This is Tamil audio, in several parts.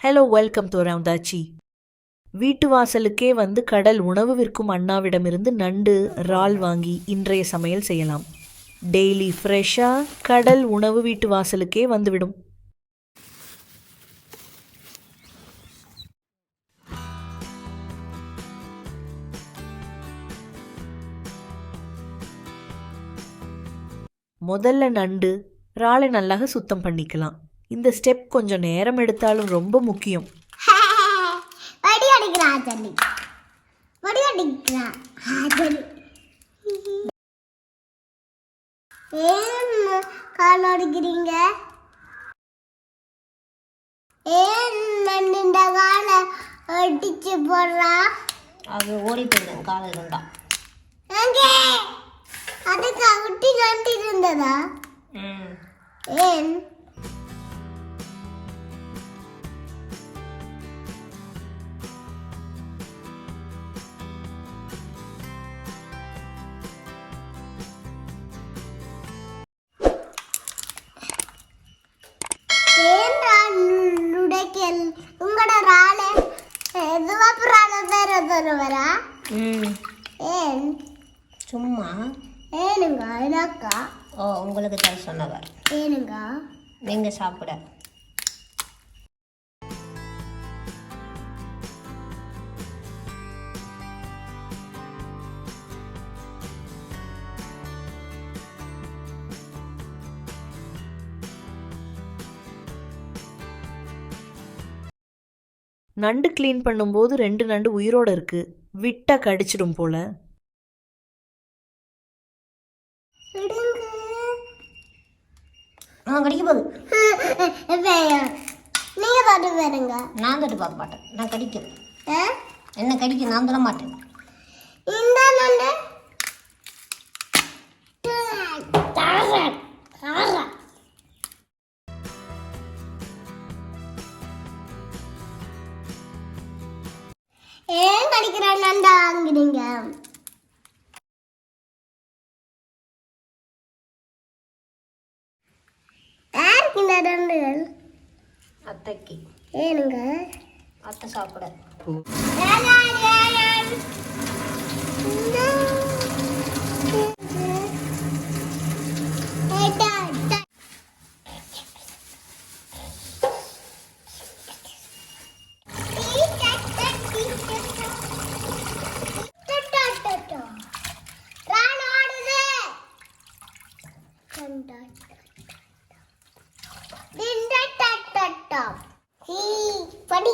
Hello, welcome to ரவுண்டாச்சி. வீட்டு வாசலுக்கே வந்து கடல் உணவு விற்கும் அண்ணாவிடமிருந்து நண்டு, இறால் வாங்கி இன்றைய சமையல் செய்யலாம். டெய்லி ஃப்ரெஷ்ஷாக கடல் உணவு வீட்டு வாசலுக்கே வந்துவிடும். முதல்ல நண்டு, இறாலை நல்லாக சுத்தம் பண்ணிக்கலாம். இந்த ஸ்டெப் கொஞ்சம் நேரம் எடுத்தாலும் ரொம்ப முக்கியம். காலடிக்கிறீங்க ஏன் கால அடிச்சு போடுறா? அது ஓடி போயிடுது காலை இருந்தா. அதுக்கு விட்டி நண்டி இருந்ததா? ஏன் உங்களோட ராளை வரா? ஏன் சும்மா ஏனுங்க எனக்கா? ஓ, உங்களுக்கு தர சொன்னவர். ஏனுங்க நீங்க சாப்பிட. நண்டு க்ளீன் பண்ணும்போது 2 நண்டு உயிரோடு இருக்கு. விட்டா கடிச்சிடும் போல. கடிக்க போகுது. நீங்க பாட்டு வேறுங்க. நான் தொட்டு பார்க்க மாட்டேன். நான் கடிக்கும். என்ன கடிக்கும்? நான் தொட மாட்டேன். இந்த நண்டு ஏன் கடிக்கிற நண்டா வாங்குறீங்க? யாருக்கு இந்த நண்டுகள்? அத்தைக்கு. ஏனுங்க அத்தை சாப்பிட. படி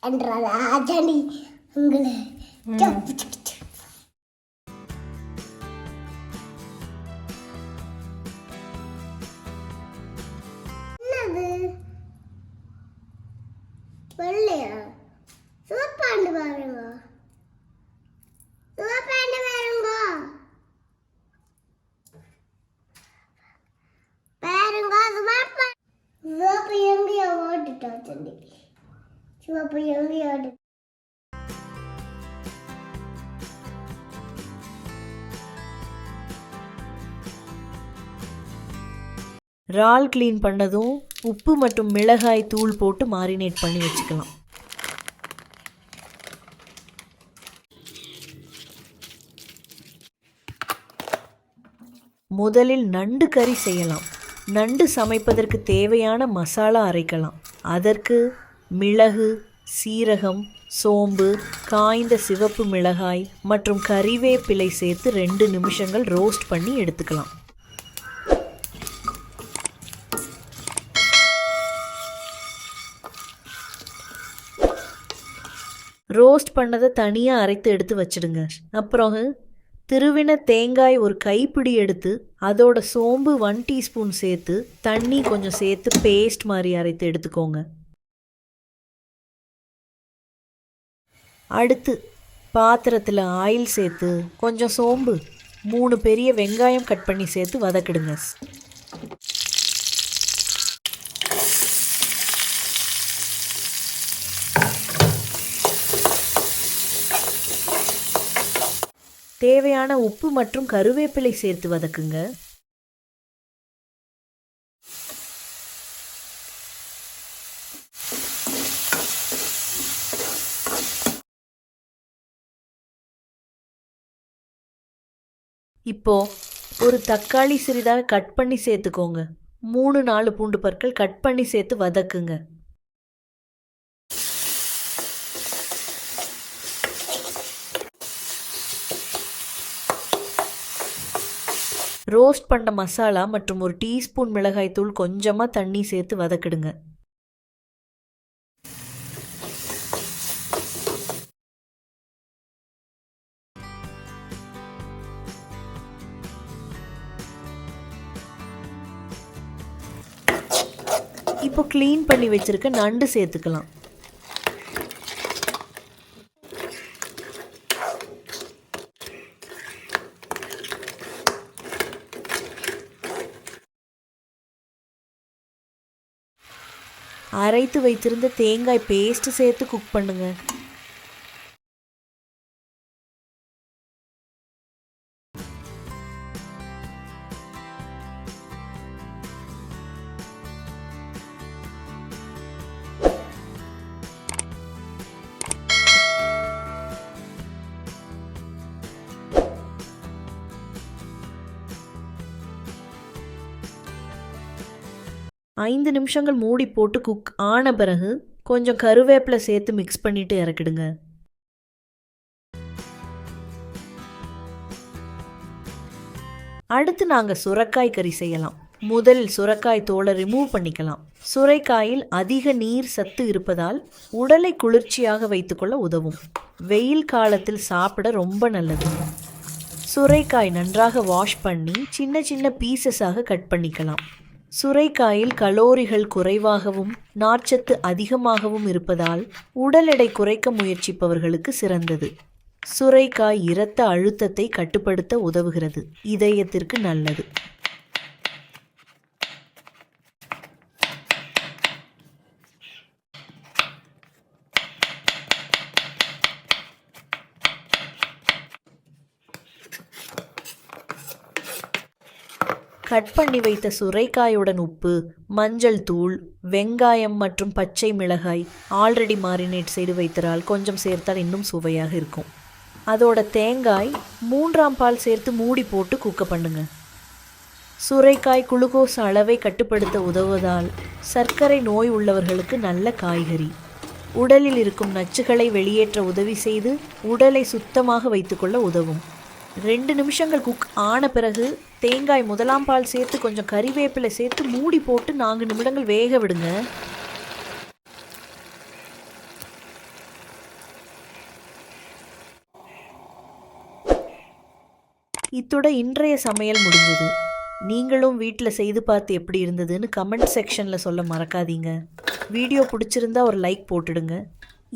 என்றாரா ஜனி உங்களை என்னது வெள்ளையா? சிவப்பாண்டு பாருங்க, சிவப்பாண்டு பாருங்க பாருங்க. சிவப்பு எங்கேயோ ஓட்டுட்டா தண்ணி. சிவப்பு எங்கேயோ ஓட்டு. இறால் க்ளீன் பண்ணதும் உப்பு மற்றும் மிளகாய் தூள் போட்டு மாரினேட் பண்ணி வச்சுக்கலாம். முதலில் நண்டு கறி செய்யலாம். நண்டு சமைப்பதற்கு தேவையான மசாலா அரைக்கலாம். அதற்கு மிளகு, சீரகம், சோம்பு, காய்ந்த சிவப்பு மிளகாய் மற்றும் கறிவேப்பிலை சேர்த்து 2 நிமிஷங்கள் ரோஸ்ட் பண்ணி எடுத்துக்கலாம். ரோஸ்ட் பண்ணதை தனியாக அரைத்து எடுத்து வச்சிடுங்க. அப்புறம் திருவின தேங்காய் 1 கைப்பிடி எடுத்து அதோட சோம்பு 1 டீஸ்பூன் சேர்த்து தண்ணி கொஞ்சம் சேர்த்து பேஸ்ட் மாதிரி அரைத்து எடுத்துக்கோங்க. அடுத்து பாத்திரத்தில் ஆயில் சேர்த்து கொஞ்சம் சோம்பு, 3 பெரிய வெங்காயம் கட் பண்ணி சேர்த்து வதக்கிடுங்க. தேவையான உப்பு மற்றும் கருவேப்பிலை சேர்த்து வதக்குங்க. இப்போ ஒரு தக்காளி சிறிதாக கட் பண்ணி சேர்த்துக்கோங்க. 3-4 பூண்டு பற்கள் கட் பண்ணி சேர்த்து வதக்குங்க. ரோஸ்ட் பண்ண மசாலா மற்றும் 1 டீஸ்பூன் மிளகாய் தூள் கொஞ்சமாக தண்ணி சேர்த்து வதக்கிடுங்க. இப்போ க்ளீன் பண்ணி வச்சிருக்க நண்டு சேர்த்துக்கலாம். அரைத்து வைத்திருந்த தேங்காய் பேஸ்ட் சேர்த்து குக் பண்ணுங்க. ஐந்து நிமிஷங்கள் மூடி போட்டு குக் ஆன பிறகு கொஞ்சம் கருவேப்பிலை சேர்த்து மிக்ஸ் பண்ணிட்டு இறக்கிடுங்க. அடுத்து நாங்கள் சுரைக்காய் கறி செய்யலாம். முதலில் சுரைக்காய் தோலை ரிமூவ் பண்ணிக்கலாம். சுரைக்காயில் அதிக நீர் சத்து இருப்பதால் உடலை குளிர்ச்சியாக வைத்துக்கொள்ள உதவும். வெயில் காலத்தில் சாப்பிட ரொம்ப நல்லது. சுரைக்காய் நன்றாக வாஷ் பண்ணி சின்ன சின்ன பீசஸாக கட் பண்ணிக்கலாம். சுரைக்காயில் கலோரிகள் குறைவாகவும் நார்ச்சத்து அதிகமாகவும் இருப்பதால் உடல் எடை குறைக்க முயற்சிப்பவர்களுக்கு சிறந்தது. சுரைக்காய் இரத்த அழுத்தத்தை கட்டுப்படுத்த உதவுகிறது. இதயத்திற்கு நல்லது. கட் பண்ணி வைத்த சுரைக்காயுடன் உப்பு, மஞ்சள் தூள், வெங்காயம் மற்றும் பச்சை மிளகாய் ஆல்ரெடி மாரினேட் செய்து வைத்தால் கொஞ்சம் சேர்த்தால் இன்னும் சுவையாக இருக்கும். அதோட தேங்காய் 3ஆம் பால் சேர்த்து மூடி போட்டு குக்க பண்ணுங்க. சுரைக்காய் குளுக்கோஸ் அளவை கட்டுப்படுத்த உதவுவதால் சர்க்கரை நோய் உள்ளவர்களுக்கு நல்ல காய்கறி. உடலில் இருக்கும் நச்சுகளை வெளியேற்ற உதவி செய்து உடலை சுத்தமாக வைத்துக்கொள்ள உதவும். 2 நிமிஷங்கள் குக் ஆன பிறகு தேங்காய் 1ஆம் பால் சேர்த்து கொஞ்சம் கறிவேப்பிலை சேர்த்து மூடி போட்டு 4 நிமிடங்கள் வேக விடுங்க. இத்தோட இன்றைய சமையல் முடிஞ்சது. நீங்களும் வீட்டில் செய்து பார்த்து எப்படி இருந்ததுன்னு கமெண்ட் செக்ஷனில் சொல்ல மறக்காதீங்க. வீடியோ பிடிச்சிருந்தா ஒரு லைக் போட்டுடுங்க.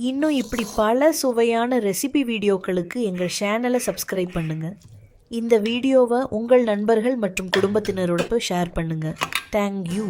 இன்னும் இப்படி பல சுவையான ரெசிபி வீடியோக்களுக்கு எங்கள் சேனலை சப்ஸ்கிரைப் பண்ணுங்கள். இந்த வீடியோவை உங்கள் நண்பர்கள் மற்றும் குடும்பத்தினரோட ஷேர் பண்ணுங்கள். தேங்க்யூ.